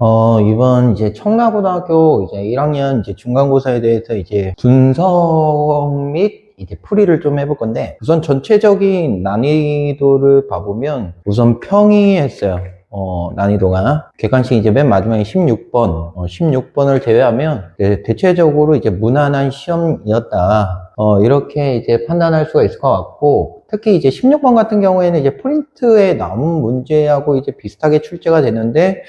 이번 이제 청라고등학교 이제 1학년 이제 중간고사에 대해서 이제 분석 및 이제 풀이를 좀 해볼 건데, 우선 전체적인 난이도를 봐보면 우선 평이했어요. 난이도가 객관식 이제 맨 마지막에 16번, 16번을 제외하면 대체적으로 이제 무난한 시험이었다. 이렇게 이제 판단할 수가 있을 것 같고, 특히 이제 16번 같은 경우에는 이제 프린트에 나온 문제하고 이제 비슷하게 출제가 되는데,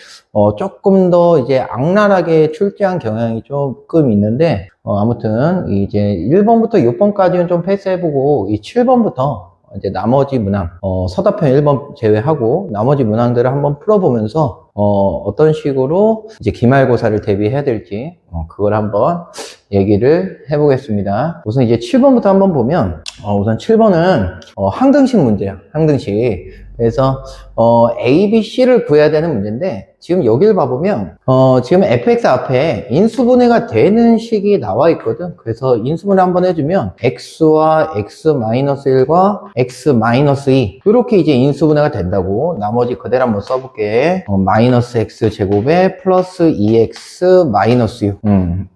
조금 더 이제 악랄하게 출제한 경향이 조금 있는데, 아무튼 이제 1번부터 6번까지는 좀 패스해보고, 이 7번부터 이제 나머지 문항, 서답형 1번 제외하고 나머지 문항들을 한번 풀어보면서 어떤 식으로 이제 기말고사를 대비해야 될지 그걸 한번 얘기를 해보겠습니다. 우선 이제 7번부터 한번 보면 우선 7번은 항등식 문제야. 항등식. 그래서 A, B, C를 구해야 되는 문제인데, 지금 여기를 봐보면 지금 fx 앞에 인수분해가 되는 식이 나와 있거든. 그래서 인수분해 한번 해주면 x와 x-1과 x-2 이렇게 이제 인수분해가 된다고. 나머지 그대로 한번 써볼게. 마이너스 x 제곱에 플러스 2x 마이너스 6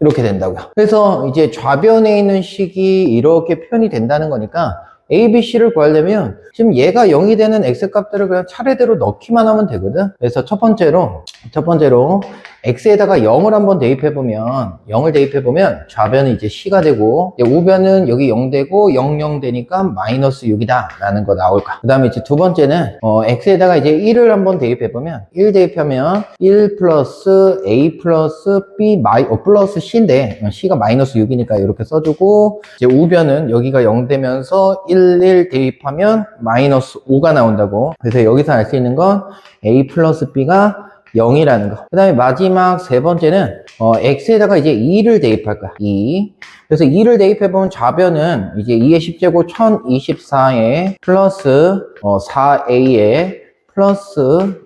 이렇게 된다고요. 그래서 이제 좌변에 있는 식이 이렇게 표현이 된다는 거니까 A, B, C를 구하려면 지금 얘가 0이 되는 X값들을 그냥 차례대로 넣기만 하면 되거든. 그래서 첫 번째로 X에다가 0을 한번 대입해보면, 0을 대입해보면 좌변은 이제 C가 되고, 이제 우변은 여기 0 되고, 0, 0 되니까 마이너스 6이다 라는 거 나올 거야. 그 다음에 이제 두 번째는 X에다가 이제 1을 한번 대입해보면, 1 대입하면 1 플러스 A 플러스 B 플러스 C인데, C가 마이너스 6이니까 이렇게 써주고, 이제 우변은 여기가 0 되면서 1 대입하면 마이너스 5가 나온다고. 그래서 여기서 알 수 있는 건 A 플러스 B가 0이라는 거. 그 다음에 마지막 세 번째는 x에다가 이제 2를 대입할 거야. 2. 그래서 2를 대입해보면 좌변은 이제 2의 10제곱 1024에 플러스 4a에 플러스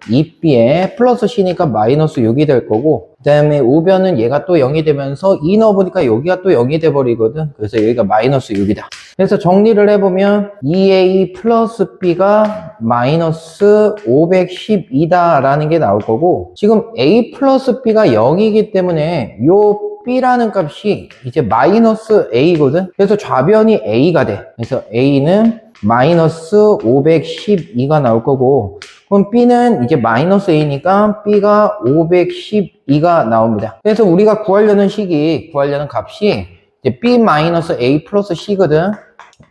2b에 플러스 c니까 마이너스 6이 될 거고, 그 다음에 우변은 얘가 또 0이 되면서 2 넣어보니까 여기가 또 0이 돼버리거든. 그래서 여기가 마이너스 6이다. 그래서 정리를 해보면 2a 플러스 b가 마이너스 512다 라는 게 나올 거고, 지금 a 플러스 b가 0이기 때문에 요 b라는 값이 이제 마이너스 a거든. 그래서 좌변이 a가 돼. 그래서 a는 마이너스 512가 나올 거고, 그럼 b는 이제 마이너스 a니까 b가 512가 나옵니다. 그래서 우리가 구하려는 값이 이제 b 마이너스 a 플러스 c거든.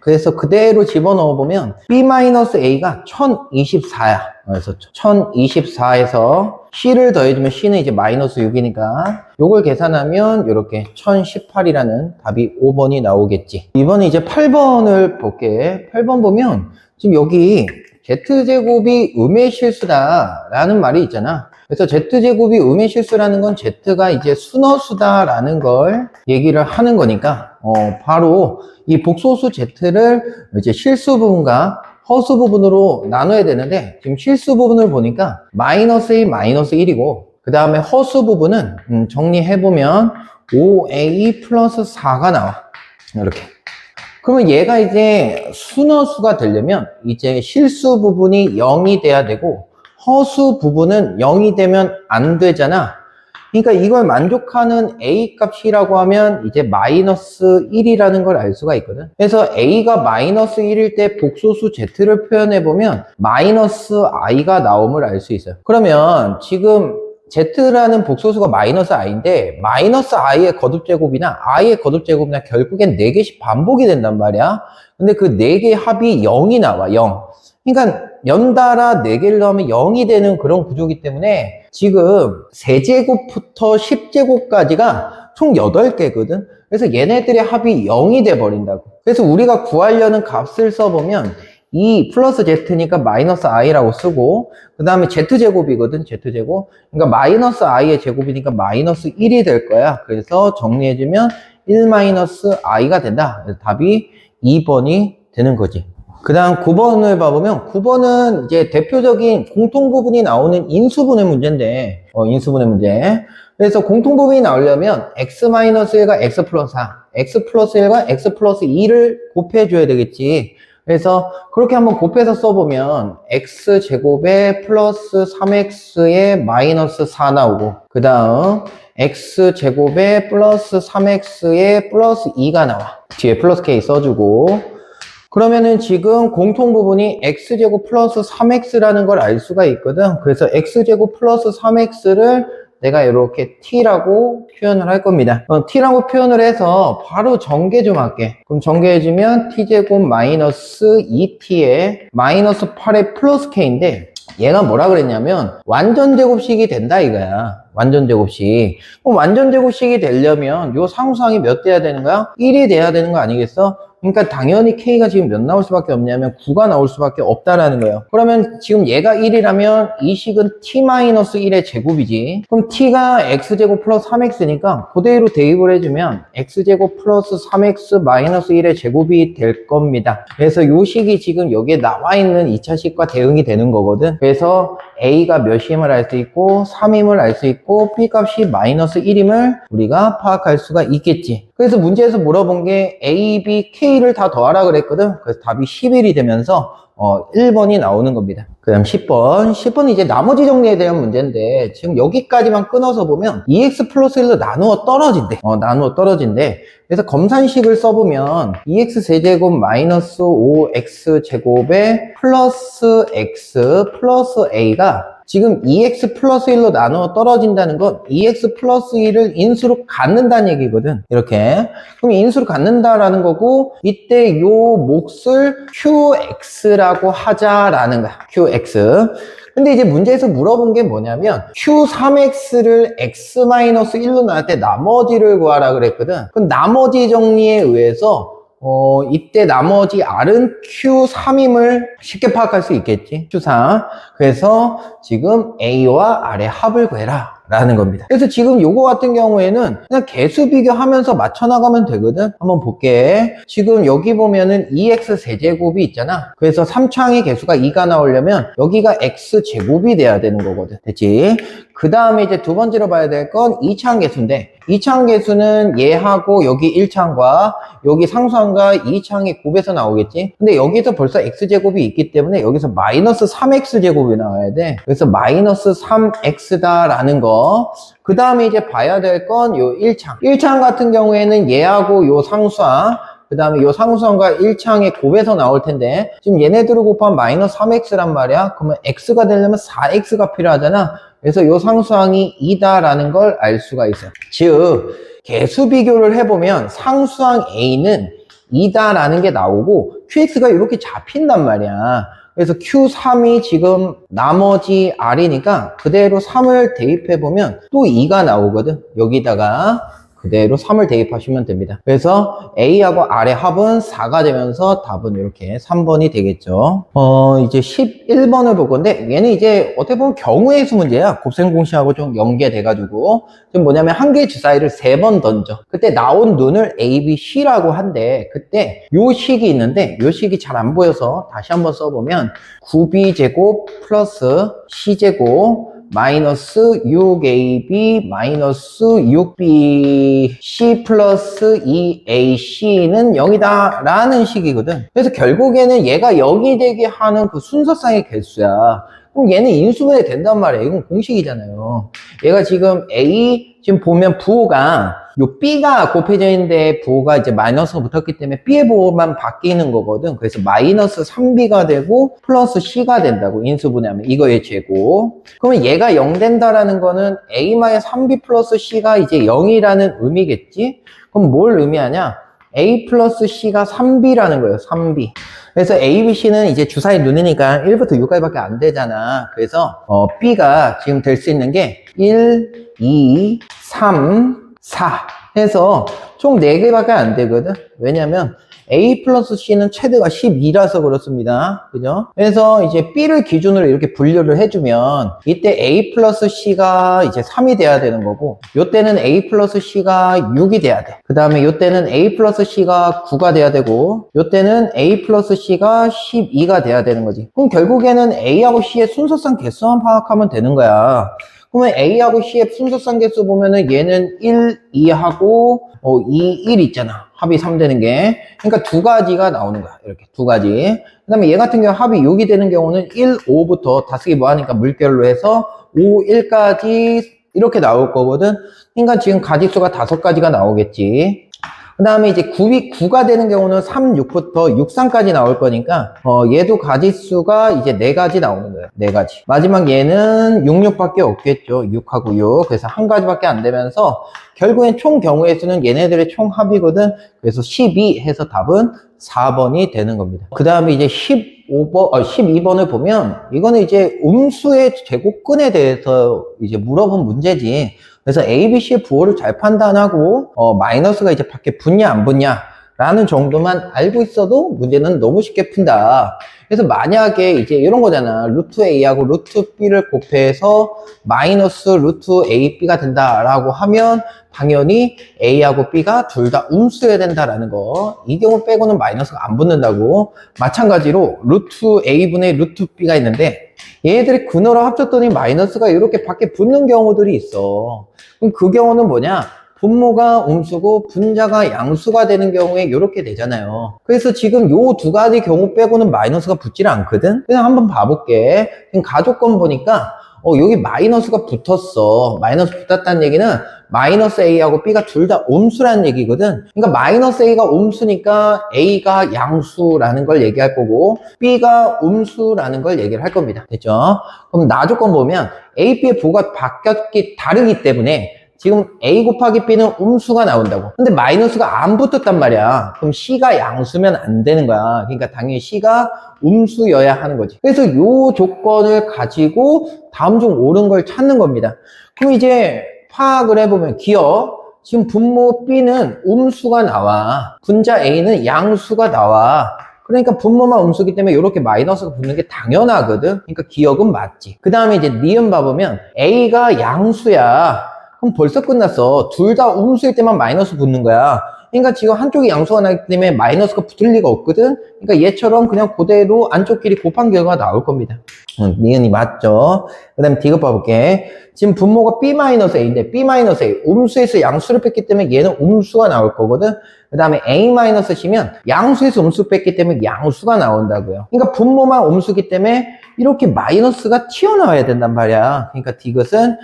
그래서 그대로 집어넣어 보면 b-a가 1024야. 그래서 1024에서 c를 더해주면 c는 이제 마이너스 6이니까 요걸 계산하면 이렇게 1018이라는 답이 5번이 나오겠지. 이번에 이제 8번을 볼게. 8번 보면 지금 여기 z제곱이 음의 실수다 라는 말이 있잖아. 그래서 z제곱이 음의 실수라는 건 z가 이제 순허수다라는 걸 얘기를 하는 거니까 바로 이 복소수 z를 이제 실수 부분과 허수 부분으로 나눠야 되는데, 지금 실수 부분을 보니까 마이너스 1, 마이너스 1이고, 그 다음에 허수 부분은 정리해보면 5a 플러스 4가 나와. 이렇게. 그러면 얘가 이제 순허수가 되려면 이제 실수 부분이 0이 돼야 되고, 허수 부분은 0이 되면 안 되잖아. 그러니까 이걸 만족하는 a 값이라고 하면 이제 마이너스 1이라는 걸 알 수가 있거든. 그래서 a가 마이너스 1일 때 복소수 z를 표현해보면 마이너스 i가 나옴을 알 수 있어요. 그러면 지금 z라는 복소수가 마이너스 i인데, 마이너스 i의 거듭제곱이나 i의 거듭제곱이나 결국엔 4개씩 반복이 된단 말이야. 근데 그 4개의 합이 0이 나와. 0. 그러니까 연달아 4개를 넣으면 0이 되는 그런 구조이기 때문에 지금 세제곱부터 10제곱까지가 총 8개거든. 그래서 얘네들의 합이 0이 돼 버린다고. 그래서 우리가 구하려는 값을 써보면 2 플러스 z니까 마이너스 i라고 쓰고, 그 다음에 z제곱이거든. z제곱. 그러니까 마이너스 i의 제곱이니까 마이너스 1이 될 거야. 그래서 정리해주면 1 마이너스 i가 된다. 그래서 답이 2번이 되는 거지. 그 다음 9번을 봐보면, 9번은 이제 대표적인 공통부분이 나오는 인수분해 문제인데, 인수분해 문제. 그래서 공통부분이 나오려면 x-1과 x 플러스 4, x 플러스 1과 x 플러스 2를 곱해줘야 되겠지. 그래서 그렇게 한번 곱해서 써보면 x제곱에 플러스 3x에 마이너스 4 나오고, 그 다음 x제곱에 플러스 3x에 플러스 2가 나와. 뒤에 플러스 k 써주고, 그러면은 지금 공통 부분이 x제곱 플러스 3x라는 걸 알 수가 있거든. 그래서 x제곱 플러스 3x를 내가 이렇게 t라고 표현을 할 겁니다. t라고 표현을 해서 바로 전개 좀 할게. 그럼 전개해주면 t제곱 마이너스 2t에 마이너스 8에 플러스 k인데, 얘가 뭐라 그랬냐면 완전 제곱식이 된다 이거야. 완전 제곱식. 그럼 완전 제곱식이 되려면 요 상수항이 몇 돼야 되는 거야? 1이 돼야 되는 거 아니겠어? 그러니까 당연히 K가 지금 몇 나올 수밖에 없냐면 9가 나올 수밖에 없다라는 거예요. 그러면 지금 얘가 1이라면 이 식은 T-1의 제곱이지. 그럼 T가 X제곱 플러스 3X니까 그대로 대입을 해주면 X제곱 플러스 3X 마이너스 1의 제곱이 될 겁니다. 그래서 이 식이 지금 여기에 나와 있는 2차식과 대응이 되는 거거든. 그래서 A가 몇임을 알 수 있고 3임을 알 수 있고 B값이 마이너스 1임을 우리가 파악할 수가 있겠지. 그래서 문제에서 물어본 게 A, B, K를 다 더하라 그랬거든. 그래서 답이 11이 되면서 1번이 나오는 겁니다. 그 다음 10번. 10번은 이제 나머지 정리에 대한 문제인데 지금 여기까지만 끊어서 보면 2x 플러스 1로 나누어 떨어진대. 나누어 떨어진대. 그래서 검산식을 써보면 2x 세제곱 마이너스 5x 제곱에 플러스 x 플러스 a가 지금 2x 플러스 1로 나누어 떨어진다는 건 2x 플러스 1을 인수로 갖는다는 얘기거든. 이렇게. 그럼 인수로 갖는다라는 거고, 이때 요 몫을 qx라고 하자라는 거야. qx. 근데 이제 문제에서 물어본 게 뭐냐면 q3x를 x-1로 나눌 때 나머지를 구하라 그랬거든. 그럼 나머지 정리에 의해서 이때 나머지 R은 Q3임을 쉽게 파악할 수 있겠지. Q3. 그래서 지금 A와 R의 합을 구해라 라는 겁니다. 그래서 지금 요거 같은 경우에는 그냥 개수 비교하면서 맞춰나가면 되거든. 한번 볼게. 지금 여기 보면은 2x 세제곱이 있잖아. 그래서 3창의 개수가 2가 나오려면 여기가 x제곱이 돼야 되는 거거든. 됐지? 그 다음에 이제 두 번째로 봐야 될 건 2창 개수인데 2창 개수는 얘하고 여기 1창과 여기 상수항과 2창의 곱에서 나오겠지? 근데 여기서 벌써 x제곱이 있기 때문에 여기서 마이너스 3x제곱이 나와야 돼. 그래서 마이너스 3x다라는 거. 그 다음에 이제 봐야 될 건 요 1창. 1창 같은 경우에는 얘하고 요 상수항, 그 다음에 요 상수항과 1창의 곱에서 나올 텐데 지금 얘네들을 곱하면 마이너스 3x란 말이야. 그러면 x가 되려면 4x가 필요하잖아. 그래서 요 상수항이 2다라는 걸 알 수가 있어요. 즉 개수 비교를 해보면 상수항 A는 2다라는 게 나오고 QX가 이렇게 잡힌단 말이야. 그래서 Q3이 지금 나머지 R이니까 그대로 3을 대입해보면 또 2가 나오거든. 여기다가 그대로 3을 대입하시면 됩니다. 그래서 A하고 R의 합은 4가 되면서 답은 이렇게 3번이 되겠죠. 이제 11번을 볼 건데 얘는 이제 어떻게 보면 경우의 수 문제야. 곱셈공식하고 좀 연계돼가지고 지금 뭐냐면 한 개의 주사위를 3번 던져. 그때 나온 눈을 A, B, C라고 한데 그때 요 식이 있는데 요 식이 잘 안 보여서 다시 한번 써보면 9B제곱 플러스 C제곱 마이너스 6ab 마이너스 6bc 플러스 2ac는 0이다 라는 식이거든. 그래서 결국에는 얘가 0이 되게 하는 그 순서상의 개수야. 그럼 얘는 인수분해 된단 말이야. 이건 공식이잖아요. 얘가 지금 A 지금 보면 부호가 요 B가 곱해져 있는데 부호가 이제 마이너스가 붙었기 때문에 B의 부호만 바뀌는 거거든. 그래서 마이너스 3B가 되고 플러스 C가 된다고 인수분해하면 이거의 제곱. 그러면 얘가 0 된다라는 거는 A-3B 플러스 C가 이제 0이라는 의미겠지? 그럼 뭘 의미하냐? A 플러스 C가 3B라는 거예요. 3B. 그래서 A, B, C는 이제 주사위 눈이니까 1부터 6까지밖에 안 되잖아. 그래서 B가 지금 될 수 있는 게 1, 2, 3, 4 해서 총 4개밖에 안 되거든. 왜냐면 A 플러스 C는 최대가 12라서 그렇습니다. 그죠? 그래서 이제 B를 기준으로 이렇게 분류를 해주면 이때 A 플러스 C가 이제 3이 돼야 되는 거고 요때는 A 플러스 C가 6이 돼야 돼. 그 다음에 요때는 A 플러스 C가 9가 돼야 되고 요때는 A 플러스 C가 12가 돼야 되는 거지. 그럼 결국에는 A하고 C의 순서상 개수만 파악하면 되는 거야. 그러면 A하고 C의 순서상 개수 보면은 얘는 1, 2하고 2, 1 있잖아. 합이 3 되는 게. 그러니까 두 가지가 나오는 거야. 이렇게 두 가지. 그 다음에 얘 같은 경우 합이 6이 되는 경우는 1, 5부터 다쓰기 뭐하니까 물결로 해서 5, 1까지 이렇게 나올 거거든. 그러니까 지금 가지수가 5가지가 나오겠지. 그 다음에 이제 9가 되는 경우는 3, 6부터 6, 3까지 나올 거니까, 얘도 가지수가 이제 4가지 나오는 거예요. 4가지. 마지막 얘는 6, 6밖에 없겠죠. 6하고 6. 그래서 한 가지밖에 안 되면서, 결국엔 총 경우의 수는 얘네들의 총 합이거든. 그래서 12 해서 답은 4번이 되는 겁니다. 그 다음에 이제 12번을 보면, 이거는 이제 음수의 제곱근에 대해서 이제 물어본 문제지. 그래서 A, B, C의 부호를 잘 판단하고 마이너스가 이제 밖에 붙냐 안 붙냐 라는 정도만 알고 있어도 문제는 너무 쉽게 푼다. 그래서 만약에 이제 이런 거잖아. 루트 A하고 루트 B를 곱해서 마이너스 루트 A, B가 된다라고 하면 당연히 A하고 B가 둘 다 음수여야 된다라는 거. 이 경우 빼고는 마이너스가 안 붙는다고. 마찬가지로 루트 A분의 루트 B가 있는데 얘네들이 근호를 합쳤더니 마이너스가 이렇게 밖에 붙는 경우들이 있어. 그럼 그 경우는 뭐냐? 분모가 음수고 분자가 양수가 되는 경우에 이렇게 되잖아요. 그래서 지금 요 두 가지 경우 빼고는 마이너스가 붙질 않거든? 그냥 한번 봐볼게. 지금 가족권 보니까 여기 마이너스가 붙었어. 마이너스 붙었다는 얘기는 마이너스 A하고 B가 둘 다 음수라는 얘기거든. 그러니까 마이너스 A가 음수니까 A가 양수라는 걸 얘기할 거고 B가 음수라는 걸 얘기를 할 겁니다. 됐죠? 그럼 나조건 보면 A, B의 부호가 다르기 때문에 지금 A 곱하기 B는 음수가 나온다고. 근데 마이너스가 안 붙었단 말이야. 그럼 C가 양수면 안 되는 거야. 그러니까 당연히 C가 음수여야 하는 거지. 그래서 이 조건을 가지고 다음 중 옳은 걸 찾는 겁니다. 그럼 이제 파악을 해보면 기억. 지금 분모 B는 음수가 나와. 분자 A는 양수가 나와. 그러니까 분모만 음수기 때문에 이렇게 마이너스가 붙는 게 당연하거든. 그러니까 기억은 맞지. 그 다음에 이제 니은 봐보면 A가 양수야. 그럼 벌써 끝났어. 둘 다 음수일 때만 마이너스 붙는 거야. 그러니까 지금 한쪽이 양수가 나기 때문에 마이너스가 붙을 리가 없거든. 그러니까 얘처럼 그냥 그대로 안쪽끼리 곱한 결과가 나올 겁니다. 니은이 맞죠. 그 다음에 D급 봐볼게. 지금 분모가 B-A인데 B-A 음수에서 양수를 뺐기 때문에 얘는 음수가 나올 거거든. 그 다음에 A-C면 양수에서 음수 뺐기 때문에 양수가 나온다고요. 그러니까 분모만 음수기 때문에 이렇게 마이너스가 튀어나와야 된단 말이야. 그러니까 D것은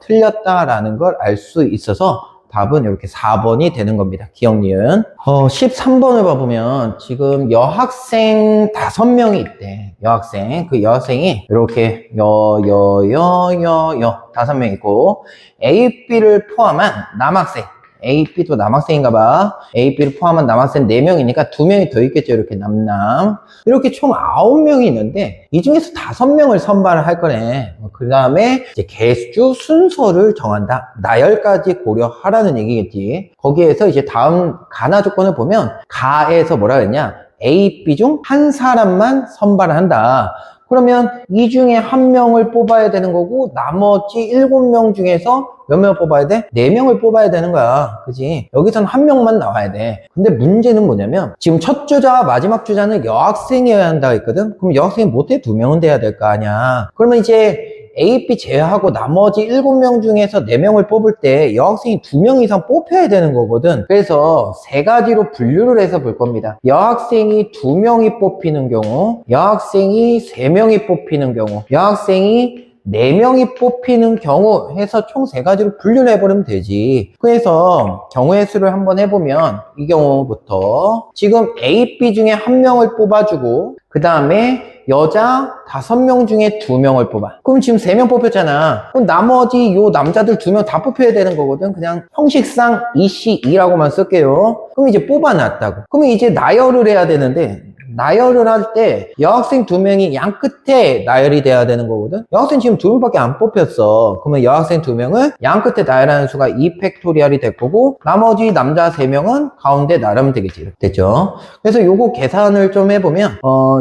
틀렸다라는 걸 알 수 있어서 답은 이렇게 4번이 되는 겁니다. 기억 니은. 13번을 봐보면 지금 여학생 5명이 있대. 여학생. 그 여학생이 이렇게 5명 있고 A, B를 포함한 남학생. A, B도 남학생인가 봐. A, B를 포함한 남학생 4명이니까 2명이 더 있겠죠. 이렇게 남남. 이렇게 총 9명이 있는데 이 중에서 5명을 선발을 할 거네. 그 다음에 이제 개수 순서를 정한다. 나열까지 고려하라는 얘기겠지. 거기에서 이제 다음 가나 조건을 보면 가에서 뭐라 그랬냐. A, B 중 한 사람만 선발을 한다. 그러면 이 중에 한 명을 뽑아야 되는 거고 나머지 7명 중에서 몇 명을 뽑아야 돼? 4명을 뽑아야 되는 거야. 그지? 여기선 한 명만 나와야 돼. 근데 문제는 뭐냐면 지금 첫 주자와 마지막 주자는 여학생이어야 한다고 했거든? 그럼 여학생이 못해 2명은 돼야 될 거 아니야. 그러면 이제 A, B 제외하고 나머지 7명 중에서 4명을 뽑을 때 여학생이 2명 이상 뽑혀야 되는 거거든. 그래서 3가지로 분류를 해서 볼 겁니다. 여학생이 2명이 뽑히는 경우, 여학생이 3명이 뽑히는 경우, 여학생이 4명이 뽑히는 경우 해서 총 3가지로 분류를 해버리면 되지. 그래서 경우의 수를 한번 해보면 이 경우부터 지금 A, B 중에 1명을 뽑아주고 그 다음에 여자 5명 중에 2명을 뽑아. 그럼 지금 3명 뽑혔잖아. 그럼 나머지 요 남자들 2명 다 뽑혀야 되는 거거든. 그냥 형식상 2C2라고만 쓸게요. 그럼 이제 뽑아놨다고. 그러면 이제 나열을 해야 되는데 나열을 할 때 여학생 2명이 양 끝에 나열이 돼야 되는 거거든. 여학생 지금 2명밖에 안 뽑혔어. 그러면 여학생 2명을 양 끝에 나열하는 수가 2팩토리얼이 될 거고 나머지 남자 3명은 가운데 나르면 되겠지. 이렇게 됐죠. 그래서 요거 계산을 좀 해보면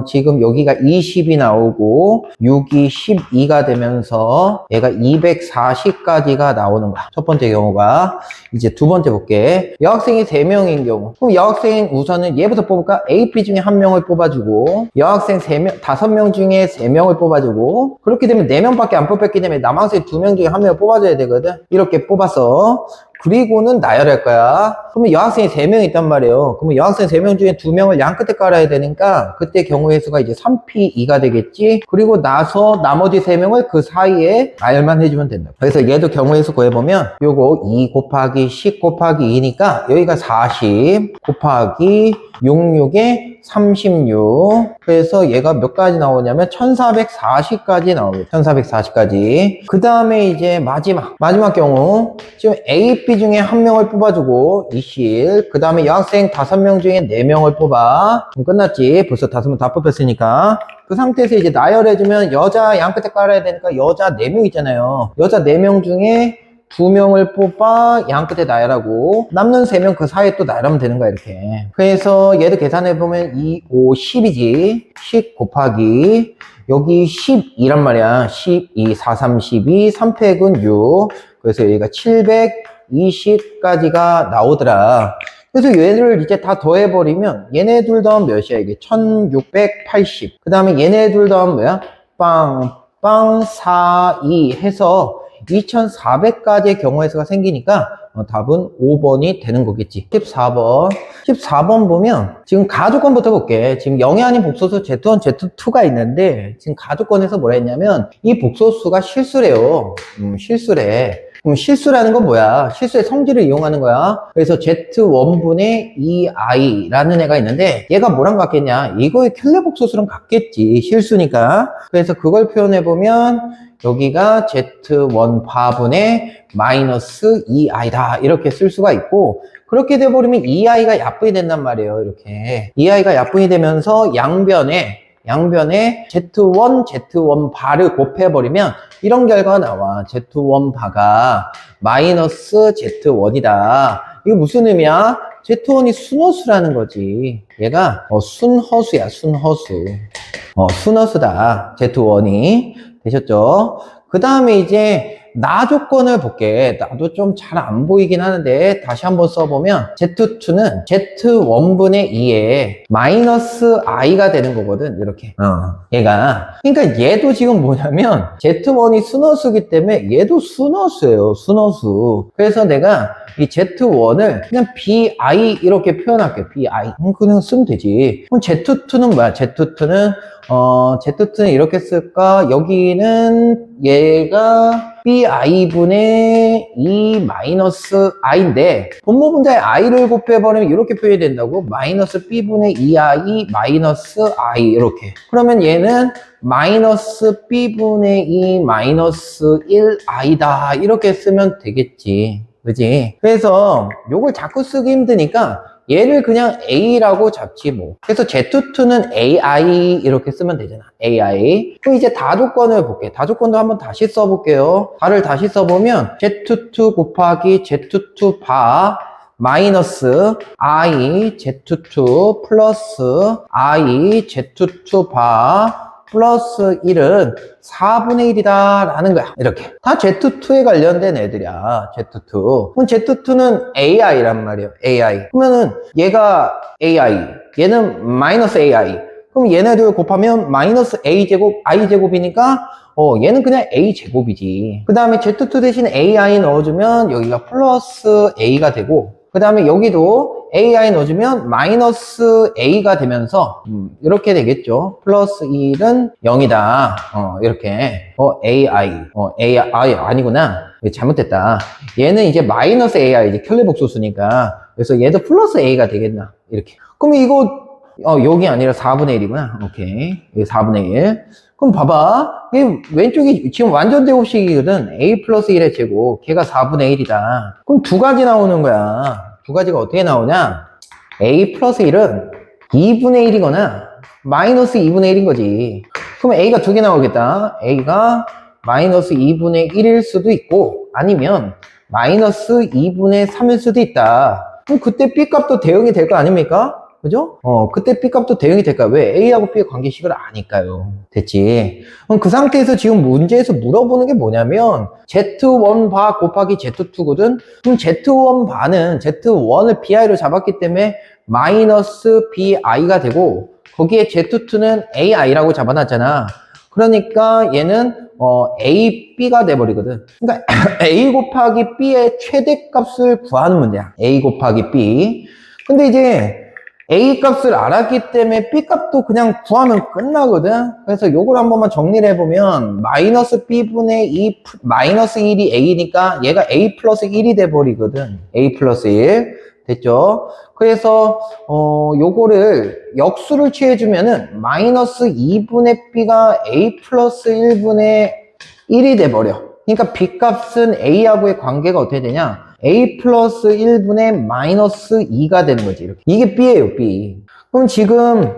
지금 여기가 20이 나오고 6이 12가 되면서 얘가 240까지가 나오는 거야. 첫 번째 경우가. 이제 두 번째 볼게. 여학생이 3명인 경우. 그럼 여학생 우선은 얘부터 뽑을까? A, B 중에 1명을 뽑아주고 여학생 3명, 5명 중에 3명을 뽑아주고 그렇게 되면 4명밖에 안 뽑혔기 때문에 남학생 2명 중에 1명을 뽑아줘야 되거든. 이렇게 뽑았어. 그리고는 나열할 거야. 그러면 여학생이 3명 있단 말이에요. 그러면 여학생 3명 중에 2명을 양 끝에 깔아야 되니까 그때 경우의 수가 이제 3P2가 되겠지. 그리고 나서 나머지 3명을 그 사이에 나열만 해주면 된다. 그래서 얘도 경우의 수 구해보면 요거 2 곱하기 10 곱하기 2니까 여기가 40 곱하기 66에 36. 그래서 얘가 몇 가지 나오냐면 1440까지 나옵니다. 1440까지. 그 다음에 이제 마지막 경우 지금 A, B 중에 1명을 뽑아주고 이실. 그 다음에 여학생 5명 중에 4명을 뽑아. 그럼 끝났지. 벌써 5명 다 뽑혔으니까. 그 상태에서 이제 나열해주면 여자 양 끝에 깔아야 되니까 여자 4명 있잖아요. 여자 4명 중에 2명을 뽑아 양 끝에 나열하고 남는 3명 그 사이에 또 나열하면 되는 거야 이렇게. 그래서 얘도 계산해보면 2, 5, 10이지. 10 곱하기 여기 12란 말이야. 12, 4, 3, 12, 3팩은 6. 그래서 여기가 720까지가 나오더라. 그래서 얘를 이제 다 더해버리면 얘네 둘 더하면 몇이야 이게 1680. 그 다음에 얘네 둘 더하면 뭐야? 빵 4, 2 해서 2400가지의 경우의 수가 생기니까 답은 5번이 되는 거겠지. 14번 보면 지금 가족권부터 볼게. 지금 0이 아닌 복소수 Z1, Z2가 있는데 지금 가족권에서 뭐라 했냐면 이 복소수가 실수래요. 실수래. 그럼 실수라는 건 뭐야? 실수의 성질을 이용하는 거야. 그래서 Z1분의 2i라는 애가 있는데 얘가 뭐랑 같겠냐? 이거의 켈레 복소수랑 같겠지. 실수니까. 그래서 그걸 표현해보면 여기가 Z1 바분의 마이너스 2i다 이렇게 쓸 수가 있고 그렇게 돼버리면 2i가 약분이 된단 말이에요. 이렇게 2i가 약분이 되면서 양변에 Z1 바를 곱해버리면 이런 결과가 나와. Z1 바가 마이너스 Z1이다. 이거 무슨 의미야? Z1이 순허수라는 거지. 얘가 순허수야. 순허수다. Z1이. 되셨죠? 그 다음에 이제 나 조건을 볼게. 나도 좀 잘 안 보이긴 하는데 다시 한번 써보면 Z2는 Z1분의 2에 마이너스 i가 되는 거거든. 이렇게 얘가. 그러니까 얘도 지금 뭐냐면 Z1이 순허수기 때문에 얘도 순허수예요. 순허수. 그래서 내가 이 Z1을 그냥 bi 이렇게 표현할게요. bi. 그냥 쓰면 되지. 그럼 Z2는 뭐야? Z2는 이렇게 쓸까? 여기는 얘가 bi분의 2 마이너스 i인데 분모 분자에 i를 곱해버리면 이렇게 표현이 된다고? 마이너스 b분의 2i 마이너스 i 이렇게. 그러면 얘는 마이너스 b분의 2 마이너스 1i다 이렇게 쓰면 되겠지. 그지? 그래서 요걸 자꾸 쓰기 힘드니까 얘를 그냥 A라고 잡지 뭐. 그래서 Z2는 AI 이렇게 쓰면 되잖아. AI. 그럼 이제 다조건을 볼게. 다조건도 한번 다시 써볼게요. 다를 다시 써보면 Z2 곱하기 Z2 바 마이너스 I Z2 플러스 I Z2 바 플러스 1은 4분의 1이다 라는 거야. 이렇게 다 Z2에 관련된 애들이야. Z2. 그럼 Z2는 AI란 말이에요. AI. 그러면은 얘가 AI, 얘는 마이너스 AI. 그럼 얘네들 곱하면 마이너스 A제곱 I제곱이니까 얘는 그냥 A제곱이지. 그 다음에 Z2 대신 AI 넣어주면 여기가 플러스 A가 되고 그 다음에 여기도 AI 넣어주면 마이너스 A가 되면서 이렇게 되겠죠. 플러스 1은 0이다. 이렇게 AI 아니구나. 잘못됐다. 얘는 이제 마이너스 AI 이제 켈레복소수니까 그래서 얘도 플러스 A가 되겠나 이렇게. 그럼 이거 여기 아니라 4분의 1이구나. 오케이. 이게 4분의 1. 그럼 봐봐. 이 왼쪽이 지금 완전 제곱식이거든. A 플러스 1의 제곱. 걔가 4분의 1이다. 그럼 두 가지 나오는 거야. 두 가지가 어떻게 나오냐? A 플러스 1은 2분의 1이거나 마이너스 2분의 1인 거지. 그럼 A가 두 개 나오겠다. A가 마이너스 2분의 1일 수도 있고 아니면 마이너스 2분의 3일 수도 있다. 그럼 그때 B값도 대응이 될 거 아닙니까? 그죠? 그때 B값도 대응이 될까요? 왜? A하고 B의 관계식을 아니까요. 됐지? 그럼 그 상태에서 지금 문제에서 물어보는 게 뭐냐면 Z1 바 곱하기 Z2거든? 그럼 Z1 바는 Z1을 BI로 잡았기 때문에 마이너스 BI가 되고 거기에 Z2는 AI라고 잡아놨잖아. 그러니까 얘는 A, B가 돼버리거든. 그러니까 A 곱하기 B의 최대값을 구하는 문제야. A 곱하기 B. 근데 이제 A 값을 알았기 때문에 B 값도 그냥 구하면 끝나거든. 그래서 요걸 한 번만 정리를 해보면 마이너스 B분의 2 마이너스 1이 A니까 얘가 A 플러스 1이 돼버리거든. A 플러스 1 됐죠? 그래서 요거를 역수를 취해주면은 마이너스 2분의 B가 A 플러스 1분의 1이 돼버려. 그러니까 B 값은 A하고의 관계가 어떻게 되냐? A 플러스 1분의 마이너스 2가 되는 거지. 이렇게. 이게 B예요, B. 그럼 지금,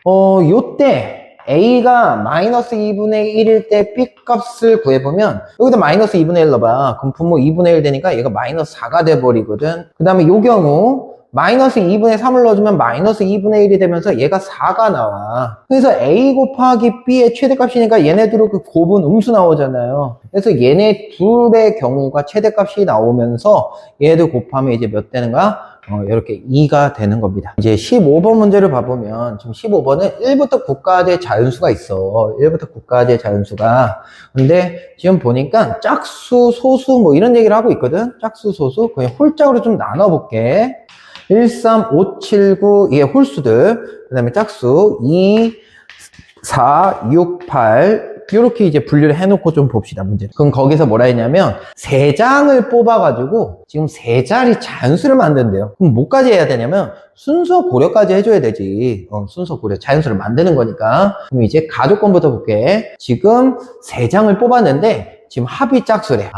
요때 A가 마이너스 2분의 1일 때 B 값을 구해보면, 여기다 마이너스 2분의 1 넣어봐. 그럼 분모 2분의 1 되니까 얘가 마이너스 4가 돼버리거든. 그 다음에 요 경우, 마이너스 2분의 3을 넣어주면 마이너스 2분의 1이 되면서 얘가 4가 나와. 그래서 A 곱하기 B의 최대값이니까 얘네들은 그 곱은 음수 나오잖아요. 그래서 얘네 둘의 경우가 최대값이 나오면서 얘들 곱하면 이제 몇 되는 거야? 이렇게 2가 되는 겁니다. 이제 15번 문제를 봐보면 지금 15번은 1부터 9까지의 자연수가 있어. 1부터 9까지의 자연수가. 근데 지금 보니까 짝수, 소수 뭐 이런 얘기를 하고 있거든. 짝수, 소수. 그냥 홀짝으로 좀 나눠볼게. 1, 3, 5, 7, 9 이게 홀수들. 그 다음에 짝수 2, 4, 6, 8 이렇게 이제 분류를 해놓고 좀 봅시다, 문제. 그럼 거기서 뭐라 했냐면, 3장을 뽑아가지고, 지금 3자리 자연수를 만든대요. 그럼 뭐까지 해야 되냐면, 순서 고려까지 해줘야 되지. 순서 고려, 자연수를 만드는 거니까. 그럼 이제 가족권부터 볼게. 지금 3장을 뽑았는데, 지금 합이 짝수래.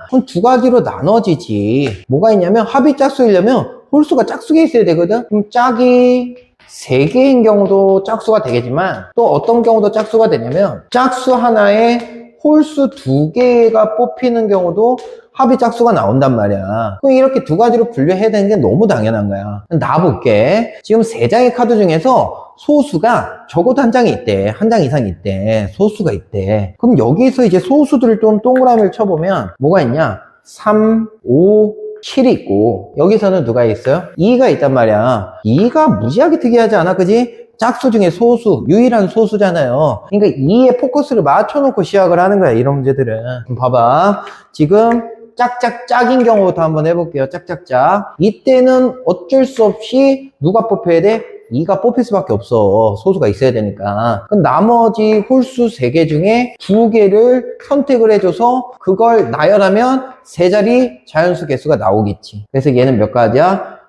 그럼 두 가지로 나눠지지. 뭐가 있냐면, 합이 짝수이려면, 홀수가 짝수가 있어야 되거든? 그럼 짝이 3개인 경우도 짝수가 되겠지만 또 어떤 경우도 짝수가 되냐면 짝수 하나에 홀수 2개가 뽑히는 경우도 합이 짝수가 나온단 말이야. 그럼 이렇게 두 가지로 분류해야 되는 게 너무 당연한 거야. 나 볼게. 지금 3장의 카드 중에서 소수가 적어도 한 장이 있대. 한 장 이상이 있대. 소수가 있대. 그럼 여기서 이제 소수들을 좀 동그라미를 쳐보면 뭐가 있냐? 3, 5, 7이 있고 여기서는 누가 있어요? 2가 있단 말이야. 2가 무지하게 특이하지 않아? 그지? 짝수 중에 소수, 유일한 소수잖아요. 그러니까 2에 포커스를 맞춰놓고 시작을 하는 거야, 이런 문제들은. 그럼 봐봐. 지금 짝짝짝인 경우부터 한번 해볼게요. 짝짝짝. 이때는 어쩔 수 없이 누가 뽑혀야 돼? 2가 뽑힐 수밖에 없어. 소수가 있어야 되니까. 그럼 나머지 홀수 3개 중에 2개를 선택을 해줘서 그걸 나열하면 3자리 자연수 개수가 나오겠지. 그래서 얘는 몇 가지야?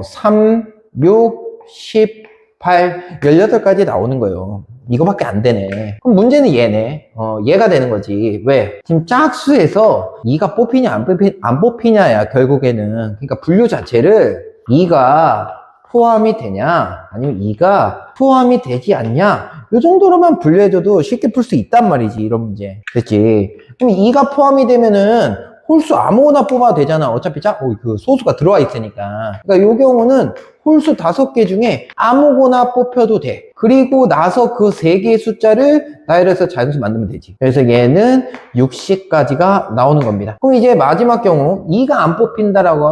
3, 6, 10, 8, 18까지 나오는 거예요. 이거밖에 안 되네. 그럼 문제는 얘네. 얘가 되는 거지. 왜? 지금 짝수에서 2가 뽑히냐 안 뽑히냐야 결국에는. 그러니까 분류 자체를 2가 포함이 되냐 아니면 2가 포함이 되지 않냐 이 정도로만 분류해줘도 쉽게 풀 수 있단 말이지, 이런 문제. 그렇지? 그럼 2가 포함이 되면은 홀수 아무거나 뽑아도 되잖아. 어차피 그 소수가 들어와 있으니까. 그러니까 이 경우는 홀수 5개 중에 아무거나 뽑혀도 돼. 그리고 나서 그 3개의 숫자를 나열해서 자연수 만들면 되지. 그래서 얘는 60까지가 나오는 겁니다. 그럼 이제 마지막 경우 2가 안 뽑힌다라고